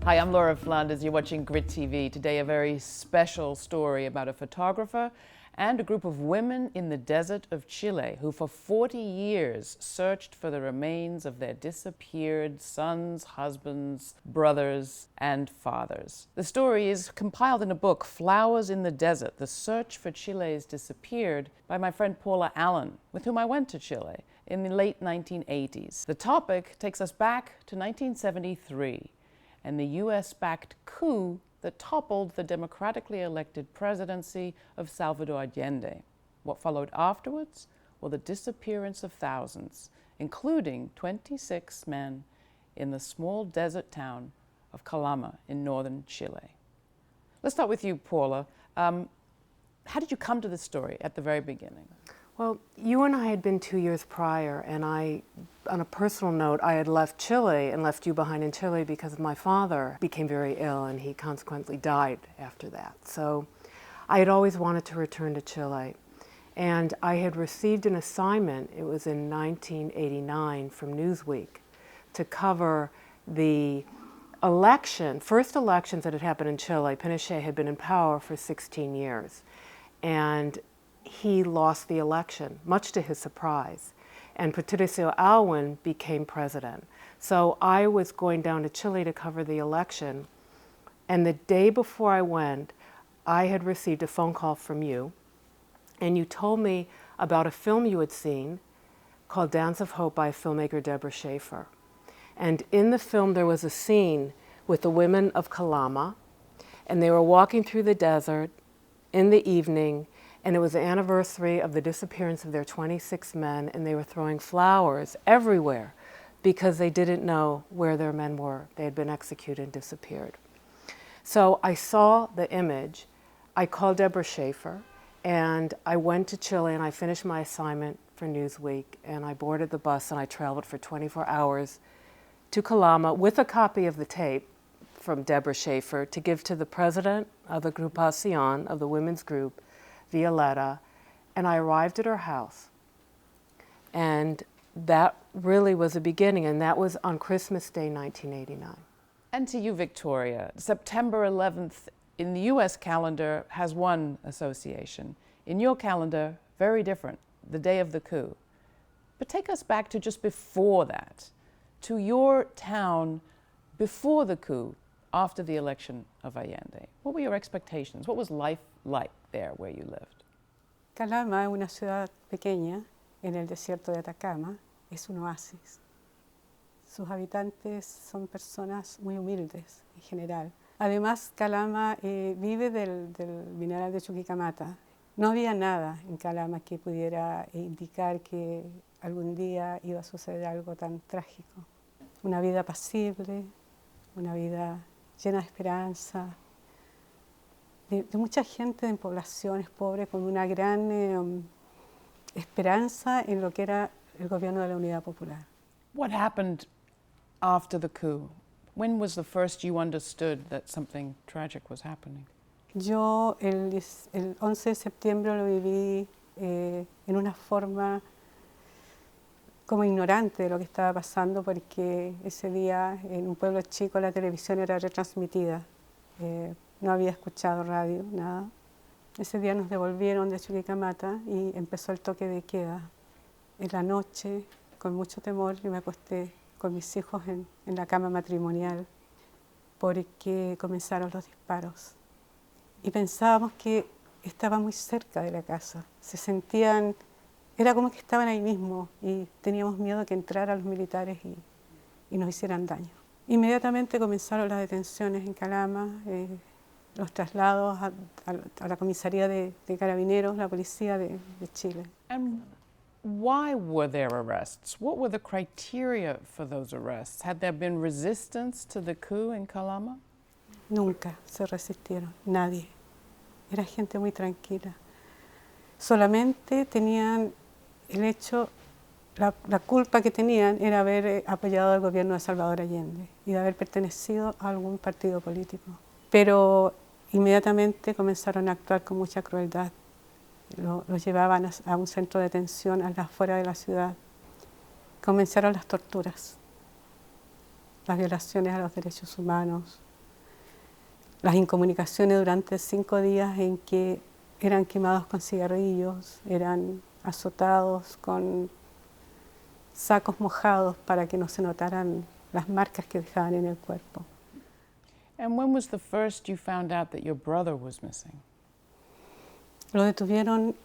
Hi, I'm Laura Flanders. You're watching Grit TV. Today, a very special story about a photographer and a group of women in the desert of Chile who for 40 years searched for the remains of their disappeared sons, husbands, brothers, and fathers. The story is compiled in a book, Flowers in the Desert, The Search for Chile's Disappeared, by my friend Paula, with whom I went to Chile in the late 1980s. The topic takes us back to 1973 and the US-backed coup that toppled the democratically elected presidency of Salvador Allende. What followed afterwards? Well, the disappearance of thousands, including 26 men in the small desert town of Calama in northern Chile. Let's start with you, Paula. How did you come to this story at the very beginning? Well, you and I had been 2 years prior, and on a personal note, I had left Chile and left you behind in Chile because my father became very ill and he consequently died after that. So I had always wanted to return to Chile. And I had received an assignment, it was in 1989 from Newsweek, to cover the first elections that had happened in Chile. Pinochet had been in power for 16 years. And he lost the election, much to his surprise. And Patricio Aylwin became president. So I was going down to Chile to cover the election. And the day before I went, I had received a phone call from you. And you told me about a film you had seen called Dance of Hope by filmmaker Deborah Schaefer. And in the film, there was a scene with the women of Calama. And they were walking through the desert in the evening. And it was the anniversary of the disappearance of their 26 men, and they were throwing flowers everywhere because they didn't know where their men were. They had been executed and disappeared. So I saw the image. I called Deborah Schaefer, and I went to Chile, and I finished my assignment for Newsweek, and I boarded the bus, and I traveled for 24 hours to Calama with a copy of the tape from Deborah Schaefer to give to the president of the Agrupación, of the women's group, Violetta, and I arrived at her house. And that really was the beginning, and that was on Christmas Day, 1989. And to you, Victoria, September 11th in the US calendar has one association. In your calendar, very different, the day of the coup. But take us back to just before that, to your town before the coup, after the election of Allende. What were your expectations? What was life like there where you lived? Calama es una ciudad pequeña en el desierto de Atacama, es un oasis. Sus habitantes son personas muy humildes en general. Además, Calama vive del mineral de Chuquicamata. No había nada en Calama que pudiera indicar que algún día iba a suceder algo tan trágico. Una vida pasible, una vida llena de esperanza, de mucha gente en poblaciones pobres con una gran esperanza en lo que era el gobierno de la Unidad Popular. What happened after the coup? When was the first you understood that something tragic was happening? Yo el 11 de septiembre lo viví en una forma como ignorante de lo que estaba pasando, porque ese día en un pueblo chico la televisión era retransmitida. No había escuchado radio, nada. Ese día nos devolvieron de Chuquicamata y empezó el toque de queda. En la noche, con mucho temor, yo me acosté con mis hijos en la cama matrimonial porque comenzaron los disparos. Y pensábamos que estaba muy cerca de la casa. Se sentían, era como que estaban ahí mismo y teníamos miedo de que entraran los militares y nos hicieran daño. Inmediatamente comenzaron las detenciones en Calama, los traslados a la comisaría de carabineros, la policía de Chile. And why were there arrests? What were the criteria for those arrests? Had there been resistance to the coup in Calama? Nunca se resistieron, nadie. Era gente muy tranquila. Solamente tenían el hecho, la culpa que tenían era haber apoyado al gobierno de Salvador Allende y de haber pertenecido a algún partido político. Pero inmediatamente comenzaron a actuar con mucha crueldad. Los llevaban a un centro de detención a las afueras de la ciudad. Comenzaron las torturas, las violaciones a los derechos humanos, las incomunicaciones durante 5 días en que eran quemados con cigarrillos, eran azotados con sacos mojados para que no se notaran las marcas que dejaban en el cuerpo. And when was the first you found out that your brother was missing? Lo detuvieron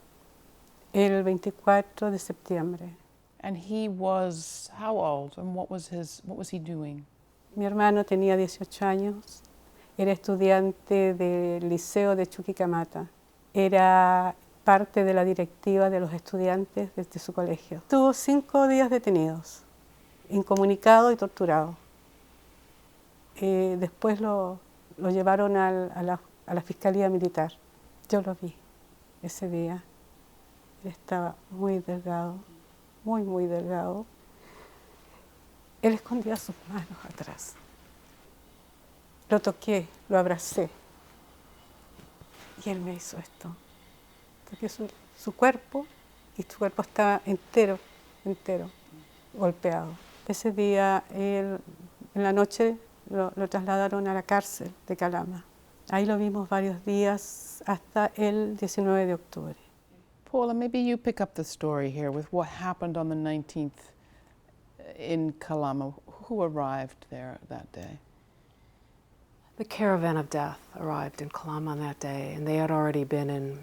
el 24 de septiembre. And he was how old, and what was he doing? Mi hermano tenía 18 años, era estudiante del liceo de Chuquicamata, era parte de la directiva de los estudiantes desde su colegio. Estuvo 5 días detenidos, incomunicado y torturado. Después lo llevaron a la Fiscalía Militar. Yo lo vi ese día. Él estaba muy delgado, muy delgado. Él escondía sus manos atrás. Lo toqué, lo abracé. Y él me hizo esto. Toqué su cuerpo y su cuerpo estaba entero, golpeado. Ese día, en la noche, lo trasladaron a la cárcel de Calama. Ahí lo vimos varios días hasta el 19 de octubre. Paula, maybe you pick up the story here with what happened on the 19th in Calama. Who arrived there that day? The Caravan of Death arrived in Calama on that day, and they had already been in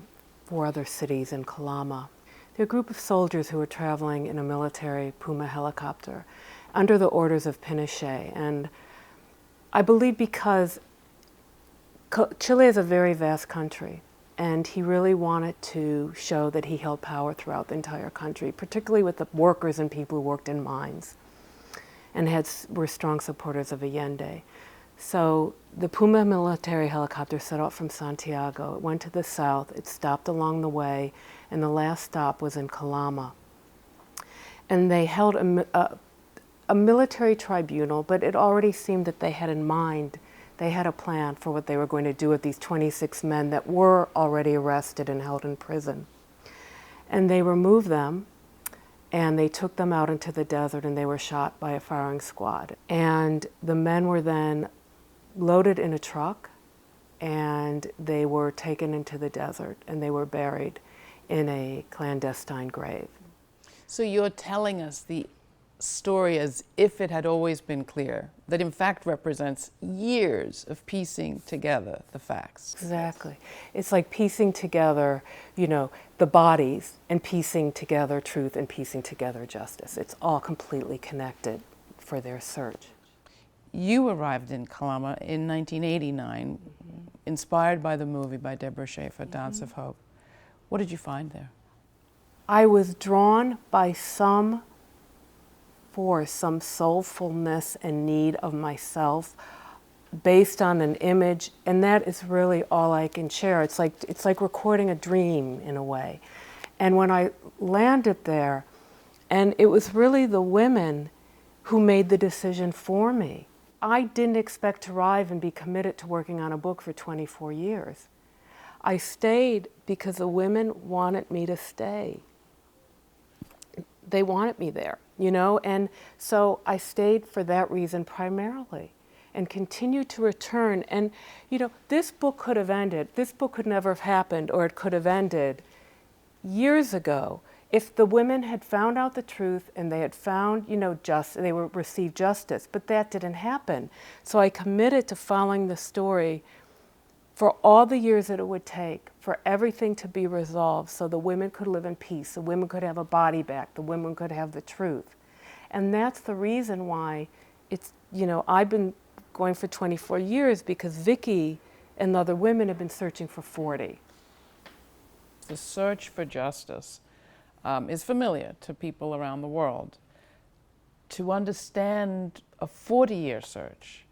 4 other cities in Calama. They're a group of soldiers who were traveling in a military Puma helicopter under the orders of Pinochet. And I believe because Chile is a very vast country, and he really wanted to show that he held power throughout the entire country, particularly with the workers and people who worked in mines and were strong supporters of Allende. So the Puma military helicopter set off from Santiago. It went to the south, it stopped along the way, and the last stop was in Calama. And they held a military tribunal, but it already seemed that they had in mind, they had a plan for what they were going to do with these 26 men that were already arrested and held in prison. And they removed them, and they took them out into the desert, and they were shot by a firing squad. And the men were then loaded in a truck, and they were taken into the desert, and they were buried in a clandestine grave. So you're telling us the story as if it had always been clear, that in fact represents years of piecing together the facts. Exactly. It's like piecing together, the bodies and piecing together truth and piecing together justice. It's all completely connected for their search. You arrived in Calama in 1989, inspired by the movie by Deborah Schaefer, Dance of Hope. What did you find there? I was drawn by some force, some soulfulness and need of myself based on an image, and that is really all I can share. It's like recording a dream in a way. And when I landed there, and it was really the women who made the decision for me. I didn't expect to arrive and be committed to working on a book for 24 years. I stayed because the women wanted me to stay. They wanted me there, and so I stayed for that reason primarily and continued to return. And, this book could have ended. This book could never have happened, or it could have ended years ago if the women had found out the truth and they had found, they would receive justice. But that didn't happen. So I committed to following the story for all the years that it would take for everything to be resolved so the women could live in peace, the women could have a body back, the women could have the truth. And that's the reason why it's, I've been going for 24 years because Vicky and the other women have been searching for 40. The search for justice is familiar to people around the world. To understand a 40-year search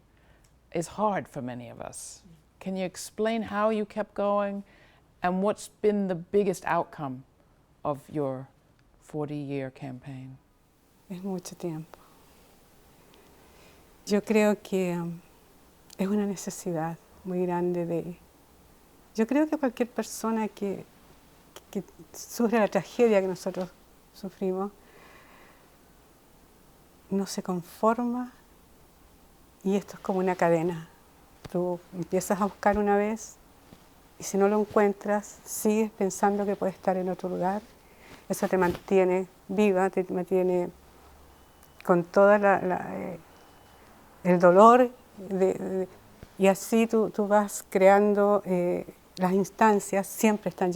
is hard for many of us. Can you explain how you kept going and what's been the biggest outcome of your 40-year campaign? Es mucho tiempo. Yo creo que es una necesidad muy grande yo creo que cualquier persona que sufre la tragedia que nosotros sufrimos no se conforma, y esto es como una cadena. Tú empiezas a buscar una vez y si no lo encuentras, sigues pensando que puede estar en otro lugar. Eso te mantiene viva, te mantiene con todo el dolor y así tú vas creando las instancias, siempre está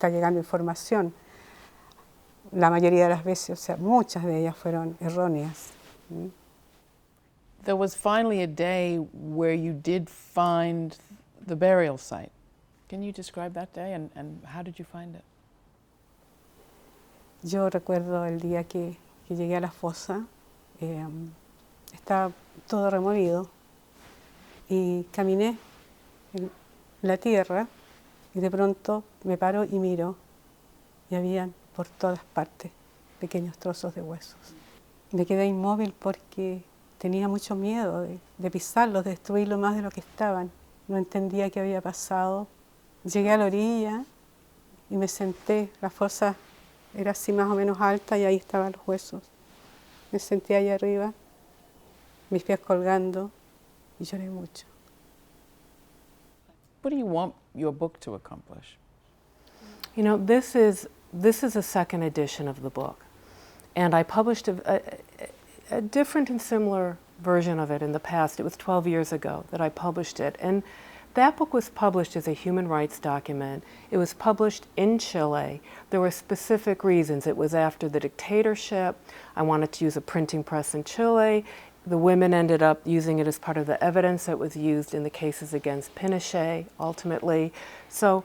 llegando información. La mayoría de las veces, o sea, muchas de ellas fueron erróneas. There was finally a day where you did find the burial site. Can you describe that day and how did you find it? Yo recuerdo el día que llegué a la fosa, estaba todo removido y caminé en la tierra y de pronto me paro y miro y habían por todas partes pequeños trozos de huesos. Me quedé inmóvil porque tenía mucho miedo de pisarlos, de destruirlo más de lo que estaban. No entendía qué había pasado. Llegué a la orilla y me senté. La fosa era así más o menos alta y ahí estaban los huesos. Me senté allá arriba, mis pies colgando y lloré mucho. What do you want your book to accomplish? You know, this is a second edition of the book, and I published a different and similar version of it in the past. It was 12 years ago that I published it, and that book was published as a human rights document. It was published in Chile. There were specific reasons. It was after the dictatorship. I wanted to use a printing press in Chile. The women ended up using it as part of the evidence that was used in the cases against Pinochet, ultimately. So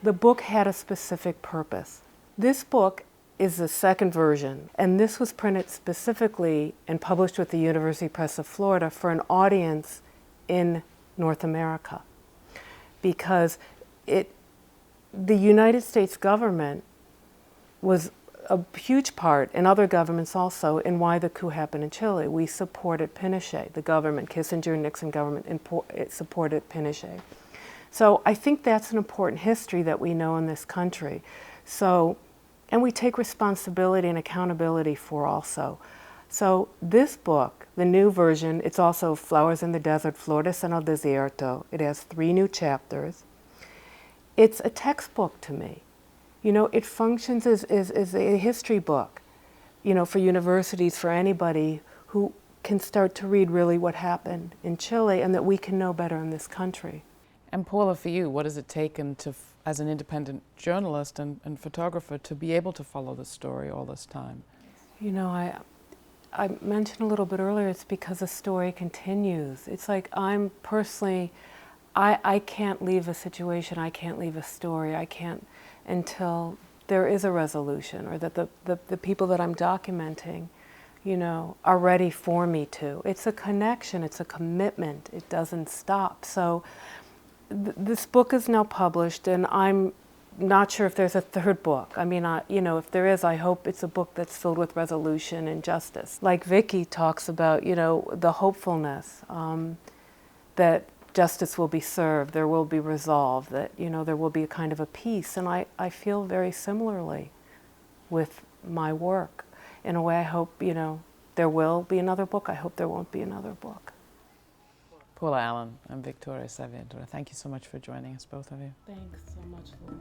the book had a specific purpose. This book is the second version, and this was printed specifically and published with the University Press of Florida for an audience in North America, because the United States government was a huge part, and other governments also, in why the coup happened in Chile. We supported Pinochet, the government, Kissinger, Nixon government, it supported Pinochet. So I think that's an important history that we know in this country. So, and we take responsibility and accountability for also. So this book, the new version, it's also Flowers in the Desert, Flores en el Desierto. It has 3 new chapters. It's a textbook to me. You know, it functions as a history book, you know, for universities, for anybody who can start to read really what happened in Chile and that we can know better in this country. And Paula, for you, what has it taken to, as an independent journalist and photographer, to be able to follow the story all this time? You know, I mentioned a little bit earlier, it's because the story continues. It's like I'm personally, I can't leave a situation, I can't leave a story, I can't, until there is a resolution, or that the people that I'm documenting, you know, are ready for me to. It's a connection, it's a commitment, it doesn't stop. So this book is now published, and I'm not sure if there's a third book. I mean, you know, if there is, I hope it's a book that's filled with resolution and justice. Like Vicky talks about, you know, the hopefulness that justice will be served, there will be resolve, that, you know, there will be a kind of a peace. And I feel very similarly with my work. In a way, I hope, you know, there will be another book. I hope there won't be another book. Paula Allen and Victoria Saavedra, thank you so much for joining us, both of you. Thanks so much, Laura.